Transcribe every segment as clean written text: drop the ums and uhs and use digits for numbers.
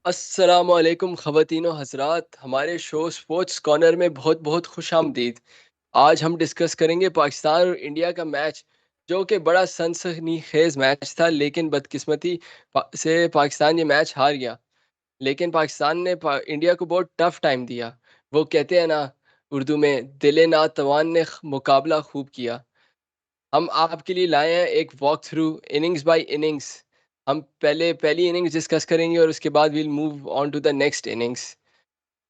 अस्सलामुअलैकुम ख़वातीन व हज़रात, हमारे शो स्पोर्ट्स कॉर्नर में बहुत बहुत खुशामदीद। आज हम डिस्कस करेंगे पाकिस्तान और इंडिया का मैच, जो कि बड़ा सनसनीखेज़ मैच था, लेकिन बदकिस्मती से पाकिस्तान ये मैच हार गया। लेकिन पाकिस्तान ने इंडिया को बहुत टफ टाइम दिया। वो कहते हैं ना उर्दू में, दिले नातवान ने मुकाबला खूब किया। हम आपके लिए लाए हैं एक walk through innings by innings. हम पहले पहली इनिंग्स डिस्कस करेंगे और उसके बाद we'll move on to the next innings.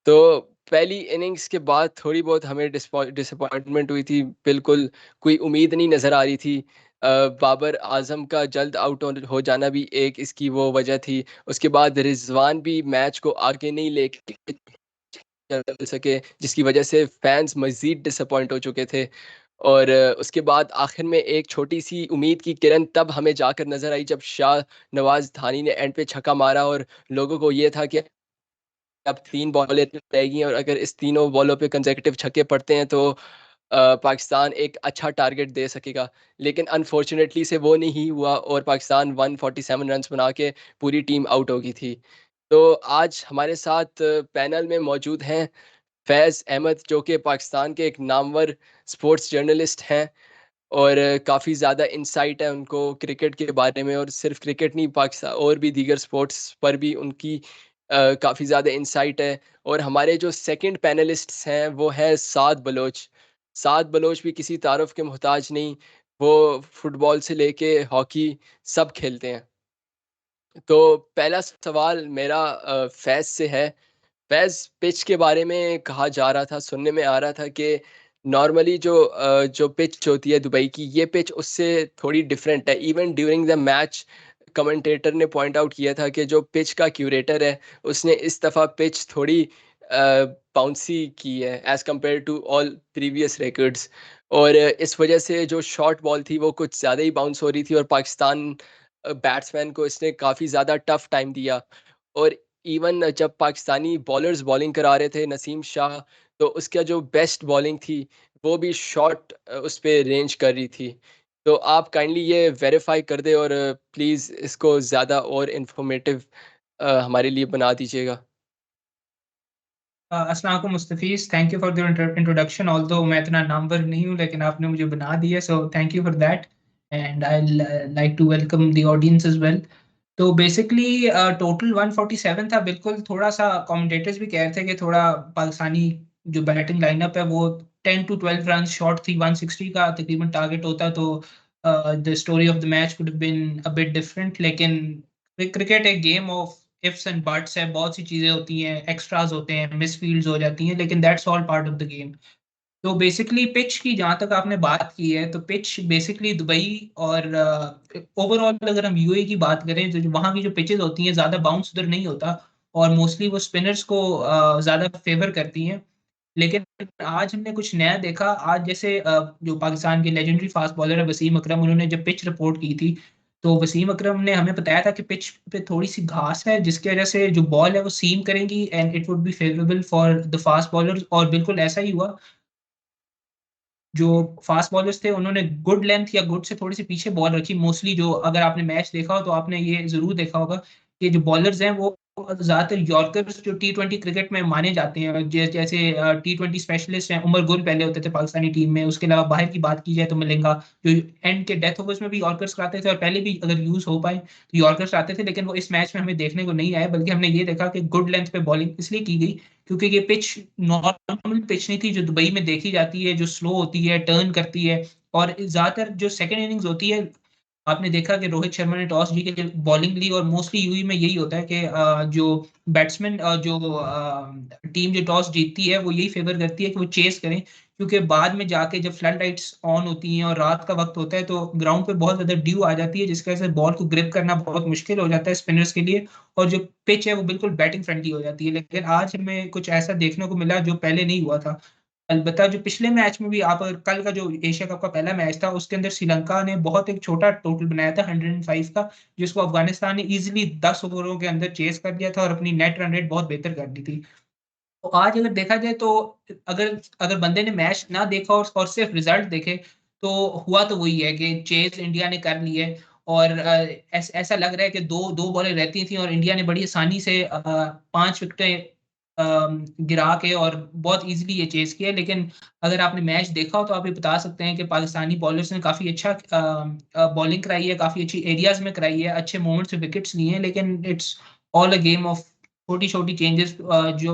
तो पहली इनिंग्स के बाद थोड़ी बहुत हमें डिसअपॉइंटमेंट हुई थी। बिल्कुल कोई उम्मीद नहीं नज़र आ रही थी। बाबर आजम का जल्द आउट हो जाना भी एक इसकी वो वजह थी। उसके बाद रिजवान भी मैच को आगे नहीं लेके चल सके, जिसकी वजह से फैंस मज़ीद डिसअपॉइंट हो चुके थे। और उसके बाद आखिर में एक छोटी-सी उम्मीद की किरण तब हमें जाकर नज़र आई, जब शाह नवाज़ धानी ने एंड पे छक्का मारा और लोगों को ये था कि अब 3 बॉलें रहेगी और अगर इस तीनों बॉलों पे कंसेक्युटिव छक्के पड़ते हैं तो पाकिस्तान एक अच्छा टारगेट दे सकेगा। लेकिन अनफॉर्चुनेटली से वो नहीं हुआ और पाकिस्तान 147 रन्स बना के पूरी टीम आउट हो गई थी। तो आज हमारे साथ पैनल में मौजूद हैं फैज़ अहमद, जो कि पाकिस्तान के एक नामवर स्पोर्ट्स जर्नलिस्ट हैं और काफ़ी ज़्यादा इंसाइट है उनको क्रिकेट के बारे में, और सिर्फ क्रिकेट नहीं, पाकिस्तान और भी दीगर स्पोर्ट्स पर भी उनकी काफ़ी ज़्यादा इंसाइट है। और हमारे जो सेकंड पैनलिस्ट्स हैं वो है साद बलोच। साद बलोच भी किसी तारुफ के मोहताज नहीं, वो फुटबॉल से लेके हॉकी सब खेलते हैं। तो पहला सवाल मेरा फैज़ से है। फैज़, पिच के बारे में कहा जा रहा था, सुनने में आ रहा था कि नॉर्मली जो पिच होती है दुबई की, ये पिच उससे थोड़ी डिफरेंट है। Even during the match commentator ने पॉइंट आउट किया था कि जो पिच का क्यूरेटर है, उसने इस दफ़ा पिच थोड़ी बाउंसी की है as compared to all previous records. और इस वजह से जो शॉर्ट बॉल थी वो कुछ ज़्यादा ही बाउंस हो रही थी और पाकिस्तान बैट्समैन को इसने काफ़ी ज़्यादा टफ टाइम दिया। और इवन जब पाकिस्तानी बॉलर्स बॉलिंग करा रहे थे, नसीम शाह, तो उसका जो बेस्ट बॉलिंग थी वो भी शॉर्ट उस पे रेंज कर रही थी। तो आप काइंडली ये वेरीफाई कर दें और प्लीज़ इसको ज़्यादा और इन्फॉर्मेटिव हमारे लिए बना दीजिएगा। अस्सलाम वालेकुम Mustafiz, thank you for the introduction. Although मैं इतना नामवर नहीं हूँ, लेकिन आपने मुझे बना दिया, so thank you for that. And I like to welcome the audience as well. तो बेसिकली टोटल 147 था। बिल्कुल, थोड़ा सा कमेंटेटर्स भी कह रहे थे कि थोड़ा पाकिस्तानी जो बैटिंग लाइनअप है वो 10 to 12 रन शॉर्ट थी। 160 का तकरीबन टारगेट होता तो the story of the match could have been a bit different. लेकिन क्रिकेट एक game of ifs and buts है। बहुत सी चीजें होती हैं, एक्स्ट्राज होते हैं, मिसफील्ड्स हो जाती हैं, लेकिन that's all part of the game. तो बेसिकली पिच की जहां तक आपने बात की है, तो पिच बेसिकली दुबई और ओवरऑल अगर हम यूएई की बात करें, तो वहां की जो पिचेस होती हैं ज्यादा बाउंस उधर नहीं होता और मोस्टली वो स्पिनर्स को ज्यादा फेवर करती हैं। लेकिन आज हमने कुछ नया देखा। आज जैसे जो पाकिस्तान के लेजेंडरी फास्ट बॉलर है वसीम अकरम, उन्होंने जब पिच रिपोर्ट की थी, तो वसीम अकरम ने हमें बताया था कि पिच पे थोड़ी सी घास है, जिसकी वजह से जो बॉल है वो सीम करेंगी and it would be favourable for the fast bowlers. और बिल्कुल ऐसा ही हुआ। जो फास्ट बॉलर्स थे उन्होंने गुड लेंथ या गुड से थोड़ी सी पीछे बॉल रखी। मोस्टली जो, अगर आपने मैच देखा हो तो आपने ये जरूर देखा होगा कि जो बॉलर्स हैं वो ज्यादातर यॉर्कर्स जो टी20 क्रिकेट में माने जाते हैं, जैसे टी20 स्पेशलिस्ट हैं। उमर गुल पहले होते थे पाकिस्तानी टीम में। उसके अलावा बाहर की बात की जाए तो मिलेंगा, जो एंड के डेथ ओवर्स में भी यॉर्कर्स कराते थे, और पहले भी अगर यूज हो पाए तो यॉर्कर्स आते थे। लेकिन वो इस मैच में हमें देखने को नहीं आए, बल्कि हमने ये देखा कि गुड लेंथ पे बॉलिंग इसलिए की गई क्योंकि ये पिच नॉर्मल पिच नहीं थी जो दुबई में देखी जाती है, जो स्लो होती है, टर्न करती है। और ज्यादातर जो सेकंड इनिंग्स होती है, आपने देखा कि रोहित शर्मा ने टॉस जीत के बॉलिंग ली, और मोस्टली यूई में यही होता है कि जो बैट्समैन, जो टीम जो टॉस जीतती है वो यही फेवर करती है कि वो चेस करें, क्योंकि बाद में जाके जब फ्लड लाइट्स ऑन होती हैं और रात का वक्त होता है तो ग्राउंड पे बहुत ज्यादा ड्यू आ जाती है, जिसकी वजह से बॉल को ग्रिप करना बहुत मुश्किल हो जाता है स्पिनर्स के लिए। और जो पिच है वो बिल्कुल बैटिंग फ्रेंडली हो जाती है। लेकिन आज हमें कुछ ऐसा देखने को मिला जो पहले नहीं हुआ था। अलबत्ता जो पिछले मैच में भी, आप अगर कल का जो एशिया कप का पहला मैच था उसके अंदर श्रीलंका ने बहुत एक छोटा टोटल बनाया था 105 का, जिसको अफगानिस्तान ने इजीली 10 ओवरों के अंदर चेस कर लिया था और अपनी नेट रन रेट बहुत बेहतर कर दी थी। तो आज अगर देखा जाए तो अगर अगर बंदे ने मैच ना देखा और सिर्फ रिजल्ट देखे, तो हुआ तो वही है कि चेज इंडिया ने कर ली है। और ऐसा लग रहा है कि दो दो बॉलें रहती थी और इंडिया ने बड़ी आसानी से 5 विकेटें गिरा के और बहुत इजीली ये चेज किया। लेकिन अगर आपने मैच देखा हो तो आप ये बता सकते हैं कि पाकिस्तानी बॉलर्स ने काफी अच्छा बॉलिंग कराई है, काफी अच्छी एरियाज में कराई है, अच्छे मोमेंट्स में विकेट्स लिए हैं, लेकिन it's all a game of छोटी छोटी चेंजेस जो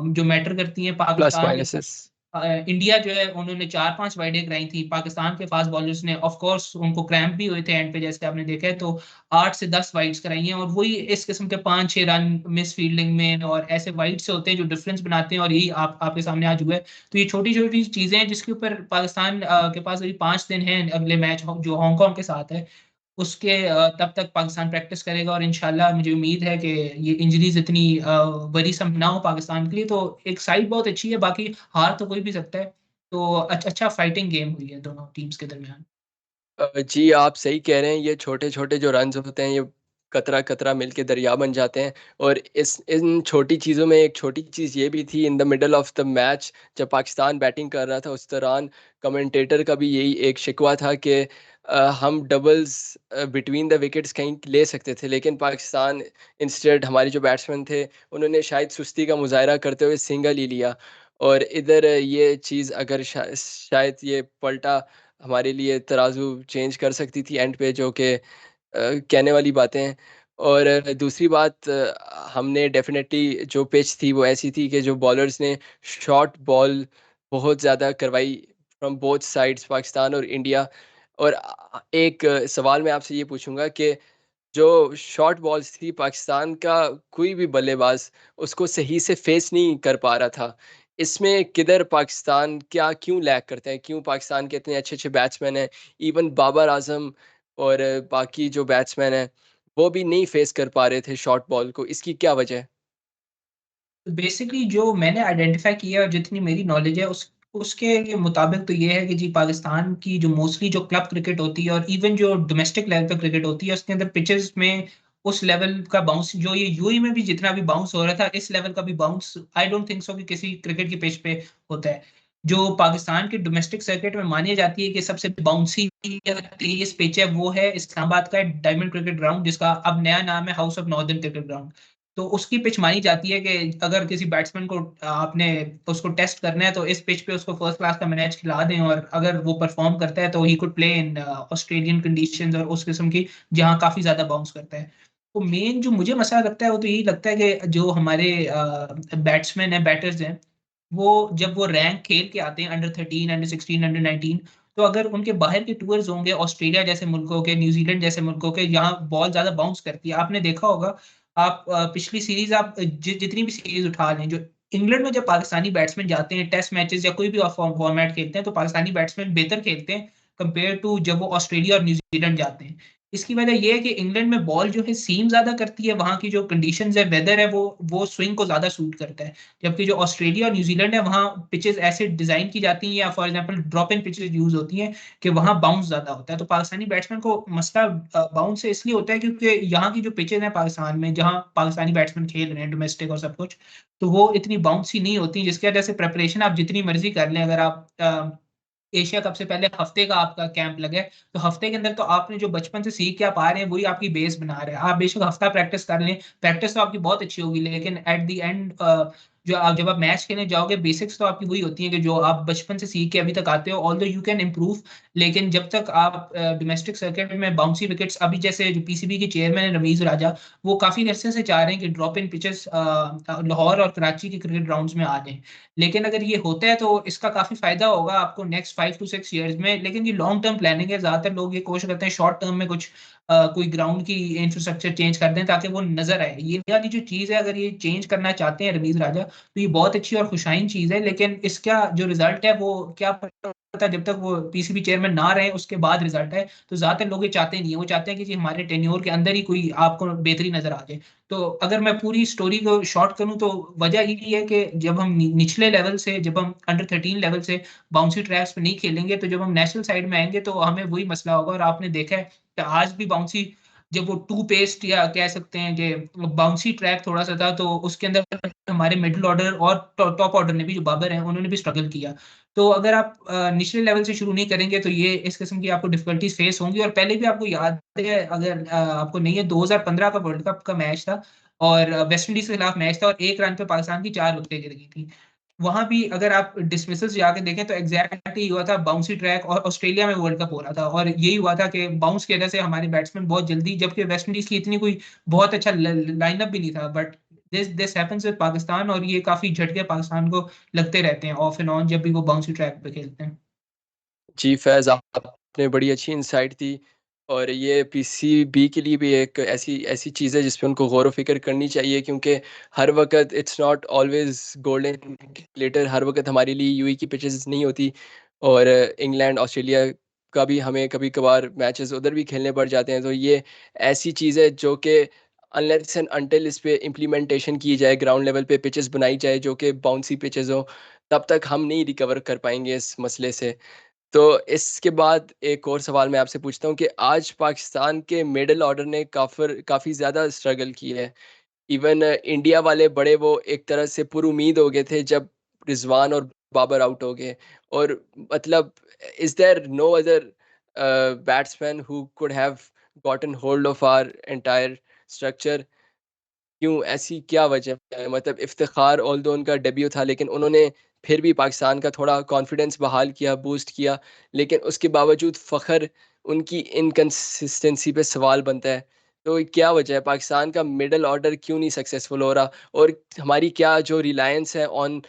जो मैटर करती हैं। प्लस पाकिस्तान के माइनसेस। इंडिया जो है उन्होंने 4-5 वाइडें कराई थी, पाकिस्तान के फास्ट बॉलर्स ने ऑफ कोर्स उनको क्रैम्प भी हुए थे एंड पे, जैसे आपने देखा है, तो 8 से 10 वाइड्स कराई हैं। और वही इस किस्म के 5-6 रन मिस फील्डिंग में और ऐसे वाइड से होते हैं जो डिफरेंस बनाते हैं, और यही आपके सामने आज हुआ है। तो ये छोटी छोटी चीजें हैं जिसके ऊपर पाकिस्तान के पास अभी 5 दिन है अगले मैच जो हांगकांग के साथ है उसके, तब तक पाकिस्तान प्रैक्टिस करेगा। और इंशाल्लाह मुझे उम्मीद है कि ये इंजरीज इतनी वरीसम ना हो पाकिस्तान के लिए। तो एक साइड बहुत अच्छी है, बाकी हार तो कोई भी सकता है। तो अच्छा फाइटिंग गेम हुई है दोनों टीम्स के दरमियान। जी, आप सही कह रहे हैं, ये छोटे-छोटे जो रन्स होते हैं, ये कतरा-कतरा मिलके दरिया बन जाते हैं। और इस इन छोटी चीज़ों में एक छोटी चीज़ ये भी थी, in the middle of the match जब पाकिस्तान बैटिंग कर रहा था, उस दौरान कमेंटेटर का भी यही एक शिकवा था कि हम डबल्स बिटवीन द विकेट्स कहीं ले सकते थे, लेकिन पाकिस्तान इंस्टेड हमारे जो बैट्समैन थे, उन्होंने शायद सुस्ती का मुज़ाहिरा करते हुए सिंगल ही लिया। और इधर ये चीज़ अगर शायद ये पलटा हमारे लिए तराजू चेंज कर सकती थी एंड पे, जो कि कहने वाली बातें हैं। और दूसरी बात, हमने डेफिनेटली जो पिच थी वो ऐसी थी कि जो बॉलर्स ने शॉर्ट बॉल बहुत ज़्यादा करवाई फ्रॉम बोथ साइड्स, पाकिस्तान और इंडिया। और एक सवाल मैं आपसे ये पूछूंगा कि जो शॉर्ट बॉल्स थी, पाकिस्तान का कोई भी बल्लेबाज उसको सही से फेस नहीं कर पा रहा था। इसमें किधर पाकिस्तान क्या क्यों लैग करते हैं? क्यों पाकिस्तान के इतने अच्छे-अच्छे बैट्समैन हैं, इवन बाबर आज़म और बाकी जो बैट्समैन हैं, वो भी नहीं फेस कर पा रहे थे शॉर्ट बॉल को, इसकी क्या वजह है? बेसिकली जो मैंने आइडेंटिफाई किया और जितनी मेरी नॉलेज है उसके मुताबिक तो ये है कि जी पाकिस्तान की जो मोस्टली जो क्लब क्रिकेट होती है और इवन जो डोमेस्टिक लेवल पे क्रिकेट होती है उसके अंदर पिचेस में उस लेवल का बाउंस, जो ये यूएई में भी जितना भी बाउंस हो रहा था, इस लेवल का भी bounce I don't think so कि किसी क्रिकेट की पिच पे होता है। जो पाकिस्तान के डोमेस्टिक सर्किट में मानी जाती है कि सबसे बाउंसी या तेज पिच है, वो है इस्लामाबाद का डायमंड क्रिकेट ग्राउंड, जिसका अब नया नाम है house of northern cricket ground. तो उसकी पिच मानी जाती है कि अगर किसी बैट्समैन को आपने उसको टेस्ट करना है तो इस पिच पे उसको फर्स्ट क्लास का मैच खिला दें, और अगर वो परफॉर्म करता है तो he could play in Australian conditions और उस किस्म की जहां काफी ज्यादा बाउंस करता है। तो मेन जो मुझे मसला लगता है वो तो यही लगता है कि जो हमारे बैट्समैन है, बैटर्स हैं, वो जब वो रैंक खेल के आते हैं अंडर 13, अंडर 16, अंडर 19, तो अगर उनके बाहर के टूर्स होंगे ऑस्ट्रेलिया जैसे मुल्कों के, न्यूजीलैंड जैसे मुल्कों के, जहाँ बॉल ज्यादा बाउंस करती है, आपने देखा होगा। आप पिछली सीरीज आप जितनी भी सीरीज उठा लें, जो इंग्लैंड में जब पाकिस्तानी बैट्समैन जाते हैं टेस्ट मैचेस या कोई भी फॉर्मेट खेलते हैं, तो पाकिस्तानी बैट्समैन बेहतर खेलते हैं कंपेयर टू जब वो ऑस्ट्रेलिया और न्यूजीलैंड जाते हैं। इसकी वजह यह है कि इंग्लैंड में बॉल जो है सीम ज्यादा करती है, वहां की जो कंडीशंस है, वेदर है, वो स्विंग को ज्यादा सूट करता है। जबकि जो ऑस्ट्रेलिया और न्यूजीलैंड है, वहाँ पिचेस ऐसे डिजाइन की जाती हैं या for example drop in pitches use होती हैं कि वहां बाउंस ज्यादा होता है। तो पाकिस्तानी बैट्समैन को मसला बाउंस से इसलिए होता है क्योंकि यहाँ की जो पिचेस हैं पाकिस्तान में, जहाँ पाकिस्तानी बैट्समैन खेल रहे हैं डोमेस्टिक और सब कुछ, तो वो इतनी बाउंसी नहीं होती, जिसकी वजह से प्रेपरेशन आप जितनी मर्जी कर लें, अगर आप एशिया कप से पहले हफ्ते का आपका कैंप लगे, तो हफ्ते के अंदर तो आपने जो बचपन से सीख के आप आ रहे हैं वही आपकी बेस बना रहे हैं। आप बेशक हफ्ता प्रैक्टिस कर लें, प्रैक्टिस तो आपकी बहुत अच्छी होगी, लेकिन एट द एंड जो आप जब आप मैच खेलने जाओगे, बेसिक्स तो आपकी वही होती है कि जो आप बचपन से सीख के अभी तक आते हो, ऑल्दो यू कैन इम्प्रूव। लेकिन जब तक आप डोमेस्टिक सर्किट में बाउंसी विकेट्स, अभी जैसे जो पीसीबी के चेयरमैन है रमीज राजा, वो काफी अरसे से चाह रहे हैं कि ड्रॉप इन पिचेस लाहौर और कराची के क्रिकेट ग्राउंड्स में आ जाएं। लेकिन अगर ये होता है तो इसका काफी फायदा होगा आपको नेक्स्ट 5 to 6 ईयर्स में। लेकिन ये लॉन्ग टर्म प्लानिंग है, ज्यादातर लोग ये कोशिश करते हैं शॉर्ट टर्म में कुछ कोई ग्राउंड की इंफ्रास्ट्रक्चर चेंज कर दें ताकि वो नजर आए। ये वाली जो चीज है, अगर ये चेंज करना चाहते हैं रमीज राजा, तो ये बहुत अच्छी और खुशाइन चीज है। लेकिन इसका जो रिजल्ट है वो क्या पता, जब तक वो पीसीबी चेयरमैन ना रहे उसके बाद रिजल्ट है। तो ज्यादातर लोग ये चाहते नहीं है, वो चाहते हैं कि जी हमारे टेन्योर के अंदर ही कोई आपको बेहतरी नजर आ जाए। तो अगर मैं पूरी स्टोरी को शॉर्ट करूं तो वजह यही है कि जब हम निचले लेवल से, जब हम अंडर 13 लेवल से बाउंसी ट्रैक्स पे नहीं खेलेंगे, तो जब हम नेशनल साइड में आएंगे तो हमें वही मसला होगा। और आपने देखा है कि आज भी बाउंसी जब वो टू पेस्ट या कह सकते हैं कि बाउंसी ट्रैक थोड़ा सा था, तो उसके अंदर हमारे मिडिल ऑर्डर और टॉप ऑर्डर ने भी, जो बाबर हैं उन्होंने भी स्ट्रगल किया। तो अगर आप निचले लेवल से शुरू नहीं करेंगे तो ये इस किस्म की आपको डिफिकल्टीज फेस होंगी। और पहले भी आपको याद है, अगर आपको नहीं है, 2015 का वर्ल्ड कप का मैच था और वेस्ट इंडीज के खिलाफ मैच था, और एक रन पे पाकिस्तान की 4 विकेटें गिर गई थी। वहां भी अगर आप डिसमिसल्स जाके देखें तो एग्जैक्टली हुआ था, बाउंसी ट्रैक, और ऑस्ट्रेलिया में वर्ल्ड कप हो रहा था, और यही हुआ था कि बाउंस की वजह से हमारे बैट्समैन बहुत जल्दी, जबकि वेस्ट इंडीज की इतनी कोई बहुत अच्छा लाइनअप भी नहीं था, but this this happens with Pakistan, और ये काफी झटके पाकिस्तान को लगते रहते हैं ऑफ एंड ऑन जब भी वो बाउंसी ट्रैक पे खेलते हैं। जी फैज़, आपने बड़ी अच्छी इंसाइट दी। और ये पीसीबी के लिए भी एक ऐसी ऐसी चीज़ है जिस पे उनको गौर व फ़िक्र करनी चाहिए, क्योंकि हर वक़्त it's not always golden letter, हर वक़्त हमारे लिए यूएई की पिचेस नहीं होती। और इंग्लैंड, ऑस्ट्रेलिया का भी हमें कभी-कभार मैचेस उधर भी खेलने पड़ जाते हैं। तो ये ऐसी चीज़ है जो कि अनलेस एंड अनटिल इस पे इम्प्लीमेंटेशन की जाए, ग्राउंड लेवल पे पिचेस बनाई जाए जो कि बाउंसी पिचेस हों, तब तक हम नहीं रिकवर कर पाएँगे इस मसले से। तो इसके बाद एक और सवाल मैं आपसे पूछता हूँ कि आज पाकिस्तान के मिडल ऑर्डर ने काफ़ी ज़्यादा स्ट्रगल की है। इवन इंडिया वाले बड़े वो एक तरह से पुरुमीद हो गए थे जब रिजवान और बाबर आउट हो गए। और मतलब, is there no other batsman who could have gotten hold of our entire structure? क्यों, ऐसी क्या वजह है? मतलब इफ्तिखार ऑल्दो उनका डेब्यू था, लेकिन उन्होंने फिर भी पाकिस्तान का थोड़ा कॉन्फिडेंस बहाल किया, बूस्ट किया। लेकिन उसके बावजूद फ़खर, उनकी इनकंसिस्टेंसी पे सवाल बनता है। तो क्या वजह है, पाकिस्तान का मिडल ऑर्डर क्यों नहीं सक्सेसफुल हो रहा? और हमारी क्या जो रिलायंस है ऑन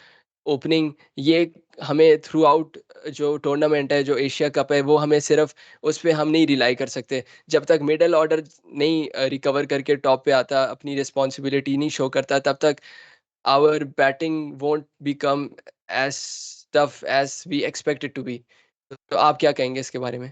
ओपनिंग, ये हमें थ्रू आउट जो टूर्नामेंट है, जो एशिया कप है, वो हमें सिर्फ उस पे हम नहीं रिलाई कर सकते। जब तक मिडल ऑर्डर नहीं रिकवर करके टॉप पे आता, अपनी रिस्पॉन्सिबिलिटी नहीं शो करता, तब तक our batting won't become as tough as we expected to be. तो आप क्या कहेंगे इसके बारे में?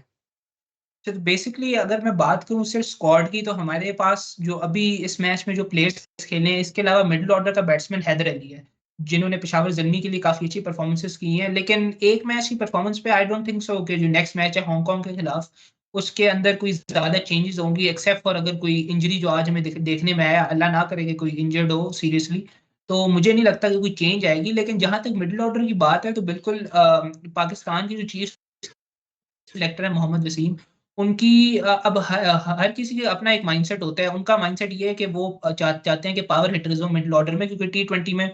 तो बेसिकली अगर मैं बात करूं सिर्फ स्क्वाड की, तो हमारे पास जो अभी इस मैच में जो प्लेयर्स खेले हैं, इसके अलावा मिडिल ऑर्डर का बैट्समैन हैदर अली है, जिन्होंने पेशावर जल्मी के लिए काफी अच्छी परफॉर्मेंसेस की हैं। लेकिन एक मैच की परफॉर्मेंस पे आई डोंट थिंक सो कि जो नेक्स्ट मैच है हांगकांग के खिलाफ, उसके अंदर कोई ज्यादा चेंजेस होंगी, एक्सेप्ट फॉर अगर कोई इंजरी जो आज हमें देखने में आया, अल्लाह ना करे कि कोई इंजर्ड हो सीरियसली, तो मुझे नहीं लगता कि कोई चेंज आएगी। लेकिन जहां तक मिडिल ऑर्डर की बात है, तो बिल्कुल पाकिस्तान की जो चीफ सिलेक्टर है मोहम्मद वसीम, उनकी अब हर किसी का अपना एक माइंडसेट होता है। उनका माइंडसेट ये है कि वो चाहते हैं कि पावर हिटर्स हो मिडिल ऑर्डर में, क्योंकि टी20 में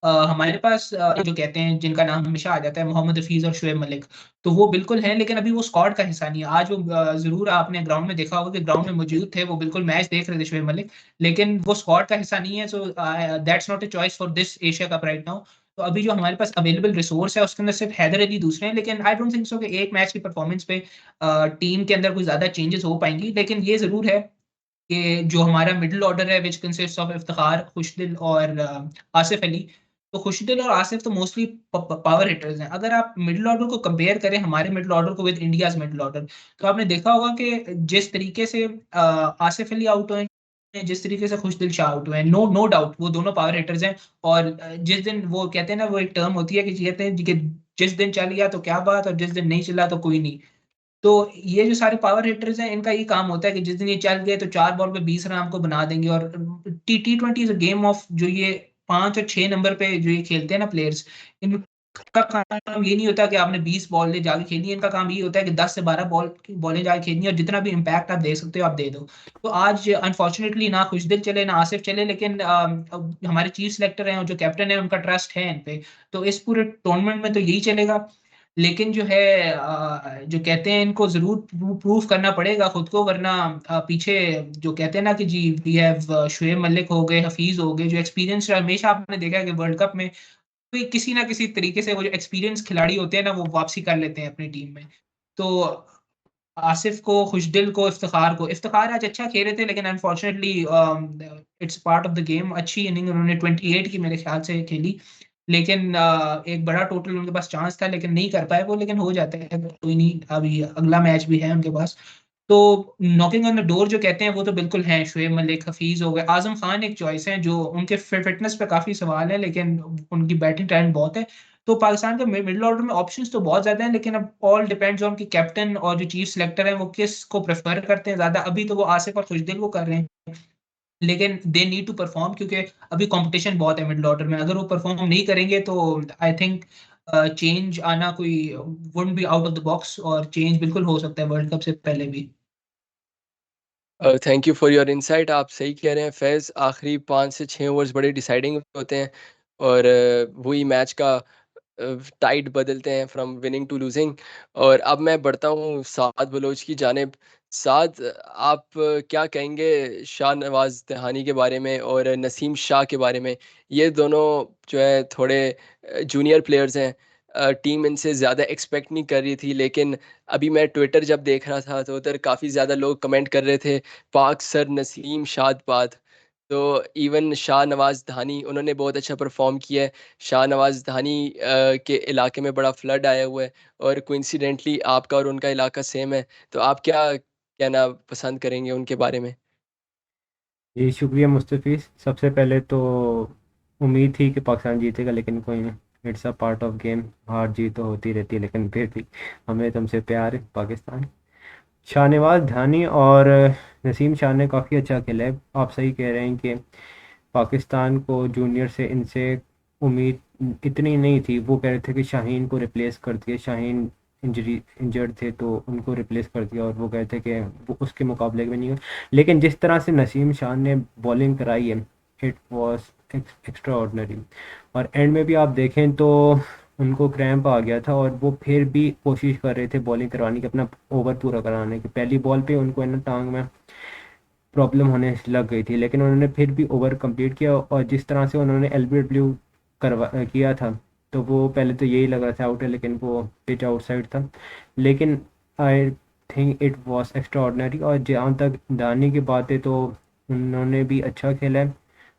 हमारे पास जो कहते हैं, जिनका नाम हमेशा आ जाता है, मोहम्मद हफीज और शुएब मलिक, तो वो बिल्कुल हैं, लेकिन अभी वो स्क्वाड का हिस्सा नहीं है। आज वो जरूर आपने ग्राउंड में देखा होगा कि ग्राउंड में मौजूद थे, वो बिल्कुल मैच देख रहे थे शुएब मलिक, लेकिन वो स्क्वाड का हिस्सा नहीं है। So that's not a choice for this Asia cup right now. तो अभी जो हमारे पास अवेलेबल रिसोर्स है, उसके अंदर सिर्फ हैदर अली दूसरे हैं, लेकिन आई डोंट थिंक सो कि एक मैच की परफॉर्मेंस पे टीम के अंदर कोई ज्यादा चेंजेस हो पाएंगी। लेकिन ये जरूर है कि जो हमारा मिडिल ऑर्डर है, विच कंसिस्ट ऑफ इफ्तिखार, खुशदिल और आसिफ अली, तो खुशदिल और आसिफ तो मोस्टली पावर हिटर्स हैं। अगर आप मिडिल ऑर्डर को कंपेयर करें हमारे मिडिल ऑर्डर को विद इंडियाज मिडिल ऑर्डर, तो आपने देखा होगा कि जिस तरीके से आसिफ अली आउट हुए हैं, जिस तरीके से खुशदिल शाह आउट हुए हैं, नो नो डाउट वो दोनों पावर हिटर्स हैं। और जिस दिन वो कहते हैं ना, वो एक टर्म होती है कि कहते हैं कि जिस दिन चल गया तो क्या बात, और जिस दिन नहीं चला तो कोई नहीं। तो ये जो सारे पावर हिटर्स हैं, इनका ये काम होता है कि जिस दिन ये चल गए तो 4 बॉल पे 20 रन हमको बना देंगे। और T twenty is a game of, जो ये 5 और 6 नंबर पे जो ये खेलते हैं ना प्लेयर्स, इनका काम ये नहीं होता कि आपने 20 बॉल ले जाके खेलनी है। इनका काम ये होता है कि 10 से 12 बॉलें जाके खेलनी है, और जितना भी इम्पैक्ट आप दे सकते हो आप दे दो। तो आज अनफॉर्चुनेटली ना खुशदिल चले ना आसिफ चले, लेकिन अब हमारे चीफ सेलेक्टर हैं और जो कैप्टन है, उनका ट्रस्ट है इन पे। तो इस पूरे टूर्नामेंट में तो यही चलेगा। लेकिन जो है जो कहते हैं, इनको जरूर प्रूव करना पड़ेगा खुद को, वरना पीछे जो कहते हैं ना कि जी वी हैव शुएब मलिक हो गए, हफीज हो गए, जो एक्सपीरियंस, हमेशा आपने देखा है कि वर्ल्ड कप में कोई किसी ना किसी तरीके से वो जो एक्सपीरियंस खिलाड़ी होते हैं ना, वो वापसी कर लेते हैं अपनी टीम में। तो आसिफ को, खुशदिल को, इफ्तिखार आज अच्छा खेले थे, लेकिन unfortunately it's part of the game. अच्छी इनिंग उन्होंने 28 की मेरे ख्याल से खेली, लेकिन एक बड़ा टोटल उनके पास चांस था, लेकिन नहीं कर पाए वो। लेकिन हो जाता है, कोई नहीं, अभी अगला मैच भी है उनके पास। तो नॉकिंग ऑन द डोर जो कहते हैं, वो तो बिल्कुल हैं, शुएब मलिक, हफीज हो गए, आजम खान एक चॉइस है, जो उनके फिटनेस पे काफी सवाल है, लेकिन उनकी बैटिंग टैलेंट बहुत है। तो पाकिस्तान के मिडिल ऑर्डर में ऑप्शंस तो बहुत ज्यादा हैं, लेकिन अब ऑल डिपेंड्स ऑन कि कैप्टन और जो चीफ सिलेक्टर है वो किस को प्रेफर करते हैं ज्यादा। अभी तो वो आसिफ और खुशदिल को कर रहे हैं, लेकिन दे नीड टू परफॉर्म, क्योंकि अभी कंपटीशन बहुत है मिडिल ऑर्डर में। अगर वो परफॉर्म नहीं करेंगे तो आई थिंक चेंज आना कोई wouldn't be out of the box, और चेंज बिल्कुल हो सकता है वर्ल्ड कप से पहले भी। Thank you for your insight. आप सही कह रहे हैं फैज़, आखिरी 5 से 6 ओवर्स बड़े डिसाइडिंग होते हैं और वही मैच का टाइड बदलते हैं फ्रॉम विनिंग टू लूजिंग। और अब मैं बढ़ता हूँ साद बलोच की जानिब। साद, आप क्या कहेंगे शाह नवाज दहानी के बारे में और नसीम शाह के बारे में? ये दोनों जो है थोड़े जूनियर प्लेयर्स हैं, टीम इनसे ज़्यादा एक्सपेक्ट नहीं कर रही थी, लेकिन अभी मैं ट्विटर जब देख रहा था तो उधर काफ़ी ज़्यादा लोग कमेंट कर रहे थे पाक सर नसीम शाद पाद। तो इवन शाह नवाज धानी उन्होंने बहुत अच्छा परफॉर्म किया है। शाह नवाज धानी के इलाके में बड़ा फ्लड आया हुआ है और कोइंसिडेंटली आपका और उनका इलाका सेम है। तो आप क्या कहना पसंद करेंगे उनके बारे में? जी शुक्रिया मुस्तफ़ीज़। सबसे पहले तो उम्मीद थी कि पाकिस्तान जीतेगा, लेकिन कोई नहीं, it's a part of game, हार जीत तो होती रहती है, लेकिन फिर भी हमें तुमसे प्यार है पाकिस्तान। शाहनवाज धानी और नसीम शाह ने काफ़ी अच्छा खेला है। आप सही कह रहे हैं कि पाकिस्तान को जूनियर से इनसे उम्मीद इतनी नहीं थी। वो कह रहे थे कि शाहीन को रिप्लेस कर दिया, शाहीन इंजर्ड थे तो उनको रिप्लेस कर दिया, और वो कहते कि वो उसके मुकाबले में नहीं हो। लेकिन जिस तरह से नसीम शाह ने बॉलिंग कराई है, इट वाज एक्स्ट्रा ऑर्डनरी। और एंड में भी आप देखें तो उनको क्रैम्प आ गया था, और वो फिर भी कोशिश कर रहे थे बॉलिंग करवाने की, अपना ओवर पूरा कराने की। पहली बॉल पे उनको है ना टांग में प्रॉब्लम होने लग गई थी, लेकिन उन्होंने फिर भी ओवर कंप्लीट किया। और जिस तरह से उन्होंने एलबीडब्ल्यू किया था, तो वो पहले तो यही लग रहा था आउट है, लेकिन वो पिच आउटसाइड था। लेकिन I think it was extra ordinary. और जहाँ तक दानी की बात है, तो उन्होंने भी अच्छा खेला है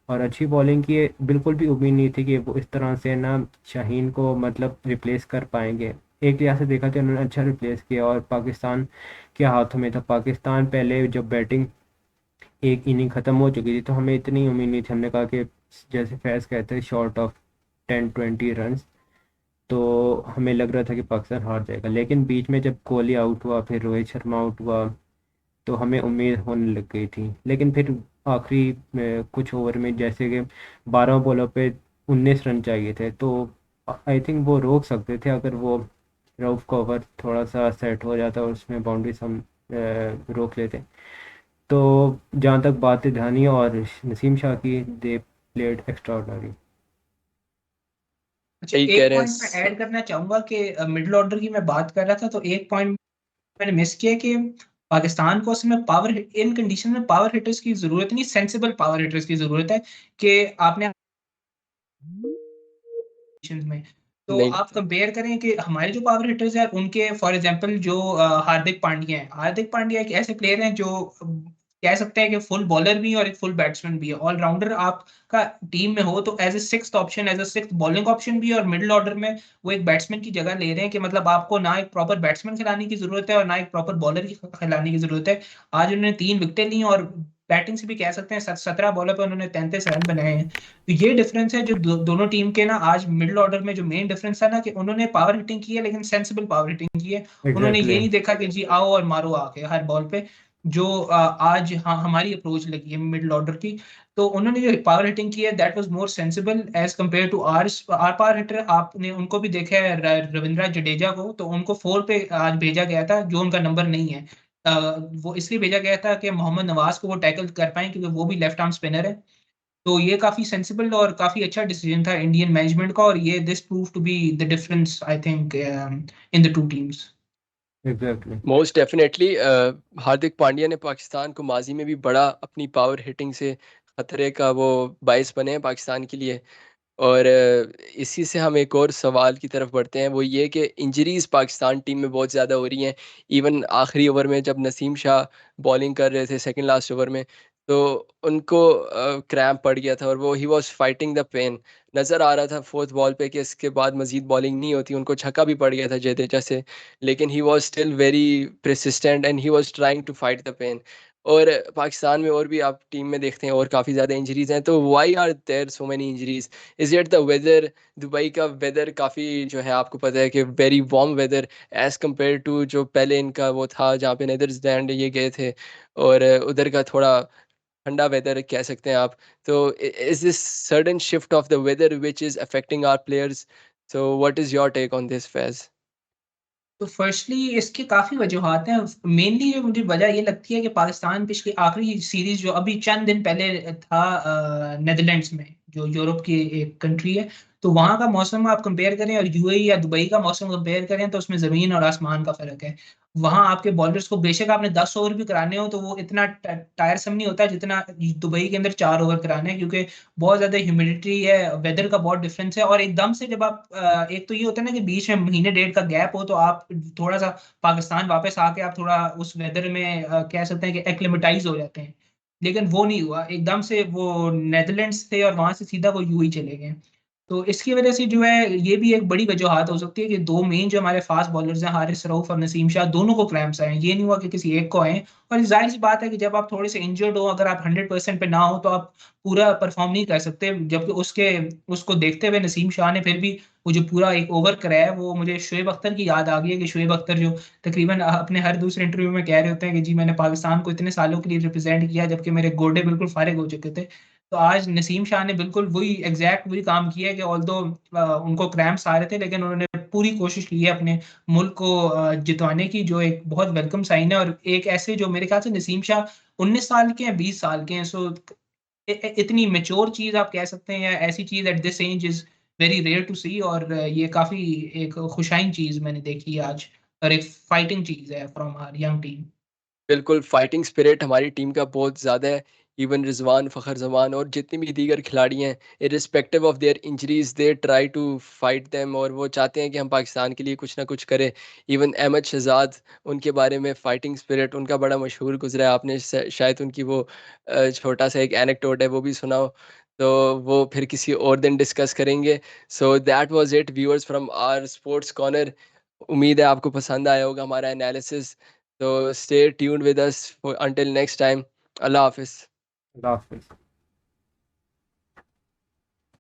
और अच्छी बॉलिंग की है। बिल्कुल भी उम्मीद नहीं थी कि वो इस तरह से ना शाहीन को मतलब रिप्लेस कर पाएंगे। एक लिहाज से देखा तो उन्होंने अच्छा रिप्लेस किया, और पाकिस्तान के हाथों में था। पाकिस्तान पहले जब बैटिंग एक इनिंग ख़त्म हो चुकी थी, तो हमें इतनी उम्मीद नहीं थी। हमने कहा कि जैसे फैज़ कहते हैं शॉर्ट ऑफ 10-20 रन्स, तो हमें लग रहा था कि पाकिस्तान हार जाएगा। लेकिन बीच में जब कोहली आउट हुआ, फिर रोहित शर्मा आउट हुआ, तो हमें उम्मीद होने लग गई थी। लेकिन फिर आखिरी में कुछ ओवर में, जैसे कि 12 बॉलों पे 19 रन चाहिए थे, तो आई थिंक वो रोक सकते थे अगर वो रऊफ का ओवर थोड़ा सा सेट हो जाता और उसमें बाउंड्रीज हम रोक लेते। तो जहाँ तक बात है धानी और नसीम शाह की, दे प्लेड एक्स्ट्रा ऑर्डनरी। अच्छा, सही कह एक रहे हैं पॉइंट मैं ऐड करना चाहूंगा कि मिडिल ऑर्डर की मैं बात कर रहा था, तो एक पॉइंट मैंने मिस किया कि पाकिस्तान को उसमें पावर इन कंडीशन में पावर हिटर्स की जरूरत नहीं, सेंसिबल पावर हिटर्स की जरूरत है। कि आपने कंडीशंस में, तो नहीं। आप कंपेयर करें कि हमारे जो पावर हिटर्स हैं उनके, फॉर एग्जांपल जो हार्दिक पांड्या हैं। हार्दिक पांड्या एक ऐसे प्लेयर हैं जो कह सकते हैं कि फुल बॉलर भी है और एक फुल बैट्समैन भी है, ऑलराउंडर। आपका टीम में हो तो as a sixth option, as a sixth bowling option भी है, और मिडिल ऑर्डर में वो एक बैट्समैन की जगह ले रहे हैं। कि मतलब आपको ना एक प्रॉपर बैट्समैन खिलाने की जरूरत है और ना एक प्रॉपर बॉलर की खिलाने की जरूरत है। आज उन्होंने 3 विकेटें ली, और बैटिंग से भी कह सकते हैं 17 बॉलों पे उन्होंने 33 रन बनाए हैं। तो ये डिफरेंस है जो दोनों टीम के ना। आज मिडिल ऑर्डर में जो मेन डिफरेंस था ना, कि उन्होंने पावर हिटिंग की है, लेकिन सेंसिबल पावर हिटिंग की है। उन्होंने ये एग्जैक्टली। नहीं देखा कि जी आओ और मारो आके हर बॉल पे, जो आज हाँ हमारी अप्रोच लगी है मिडिल ऑर्डर की। तो उन्होंने जो पावर हिटिंग की है that was more sensible as compared to our power hitter. आपने उनको भी देखा है रविंद्रा जडेजा को, तो उनको 4 पे आज भेजा गया था जो उनका नंबर नहीं है। अ, वो इसलिए भेजा गया था कि मोहम्मद नवाज को वो टैकल कर पाए, क्योंकि वो भी लेफ्ट आर्म स्पिनर है। तो ये काफी सेंसिबल और काफी अच्छा डिसीजन था इंडियन मैनेजमेंट का, और ये this prove to be the difference I think in the two teams. Exactly. Most definitely Hardik Pandya ने पाकिस्तान को माजी में भी बड़ा अपनी पावर हिटिंग से खतरे का वो बायस बने हैं पाकिस्तान के लिए। और इसी से हम एक और सवाल की तरफ बढ़ते हैं, वो ये कि इंजरीज पाकिस्तान टीम में बहुत ज़्यादा हो रही हैं। इवन आखिरी ओवर में जब नसीम शाह बॉलिंग कर रहे थे सेकंड लास्ट ओवर में, तो उनको क्रैम्प पड़ गया था और वो he was fighting the pain. नज़र आ रहा था फोर्थ बॉल पे कि इसके बाद मजीद बॉलिंग नहीं होती, उनको छक्का भी पड़ गया था जडेजा से, लेकिन he was still very persistent and he was trying to fight the pain. और पाकिस्तान में और भी आप टीम में देखते हैं और काफ़ी ज़्यादा इंजरीज हैं, तो why are there so many injuries? Is it the weather? Dubai का वेदर काफ़ी जो है आपको पता है कि very warm weather as compared to जो पहले इनका वो था जहाँ पे नीदरलैंड ये गए थे, और उधर का थोड़ा ठंडा वेदर कह सकते हैं आप। तो is this sudden shift of the weather which is affecting our players? So what is your take on this, Faiz? तो फर्स्टली इसकी काफ़ी वजूहत हैं। मेनली जो मुझे वजह ये लगती है कि पाकिस्तान पिछली आखिरी सीरीज़ जो अभी चंद दिन पहले था नेदरलैंड्स में, जो यूरोप की एक कंट्री है, तो वहाँ का मौसम आप कंपेयर करें और यूएई या दुबई का मौसम कंपेयर करें तो उसमें ज़मीन और आसमान का फ़र्क है। वहाँ आपके बॉलर्स को बेशक आपने 10 ओवर भी कराने हो तो वो इतना टायरसम नहीं होता जितना दुबई के अंदर 4 ओवर कराने हैं, क्योंकि बहुत ज़्यादा ह्यूमिडिटी है, वेदर का बहुत डिफरेंस है। और एकदम से जब आप एक तो ये होता है ना कि बीच में महीने डेढ़ का गैप हो तो आप थोड़ा सा पाकिस्तान वापस आके आप थोड़ा उस वेदर में कह सकते हैं कि एक्लिमेटाइज हो जाते हैं, लेकिन वो नहीं हुआ। एकदम से वो नेदरलैंड्स थे और वहां से सीधा वो यूएई चले गए। तो इसकी वजह से जो है ये भी एक बड़ी वजूहत हो सकती है कि दो मेन जो हमारे फास्ट बॉलर्स हैं, हारिस रऊफ और नसीम शाह, दोनों को क्रैम्प्स आए हैं। ये नहीं हुआ कि किसी एक को आए। और जाहिर सी बात है कि जब आप थोड़े से इंजर्ड हो, अगर आप 100% पे ना हो तो आप पूरा परफॉर्म नहीं कर सकते। जबकि उसके उसको देखते हुए नसीम शाह ने फिर भी वो जो पूरा एक ओवर कराया है, वो मुझे शोएब अख्तर की याद आ गई है कि शोएब अख्तर जो तकरीबन अपने हर दूसरे इंटरव्यू में कह रहे होते हैं कि जी मैंने पाकिस्तान को इतने सालों के लिए रिप्रेजेंट किया जबकि मेरे गोडे बिल्कुल फारिग हो चुके थे। तो आज नसीम शाह ने बिल्कुल वही एग्जैक्ट वही काम किया है कि ऑल्दो उनको क्रैम्प्स आ रहे थे लेकिन उन्होंने पूरी कोशिश की है अपने मुल्क को जितवाने की, जो एक बहुत वेलकम साइन है। और एक ऐसे जो मेरे ख्याल से नसीम शाह 19 साल के हैं, 20 साल के हैं, सो इतनी मेच्योर चीज आप कह सकते हैं या ऐसी चीज at this age is very rare to see. और ये काफी एक खुशाइन चीज मैंने देखी है आज, और एक फाइटिंग चीज है फ्रॉम आवर यंग टीम। बिल्कुल, फाइटिंग स्पिरिट हमारी टीम का बहुत ज़्यादा है। इवन रिज़वान, फ़खर ज़मान और जितने भी दीगर खिलाड़ी हैं, irrespective of their injuries, they try to fight them, और वो चाहते हैं कि हम पाकिस्तान के लिए कुछ ना कुछ करें। इवन अहमद शहज़ाद, उनके बारे में फाइटिंग स्पिरिट उनका बड़ा मशहूर गुज़रा है। आपने शायद उनकी वो छोटा-सा एक एनेक्डोट है, वो भी सुना हो। तो वो फिर किसी और दिन डिस्कस करेंगे। So that was it viewers from our sports corner. उम्मीद है आपको पसंद आया होगा हमारा analysis. So stay tuned with us for until next time. Allah Hafiz. अल्लाह हाफ़िज़।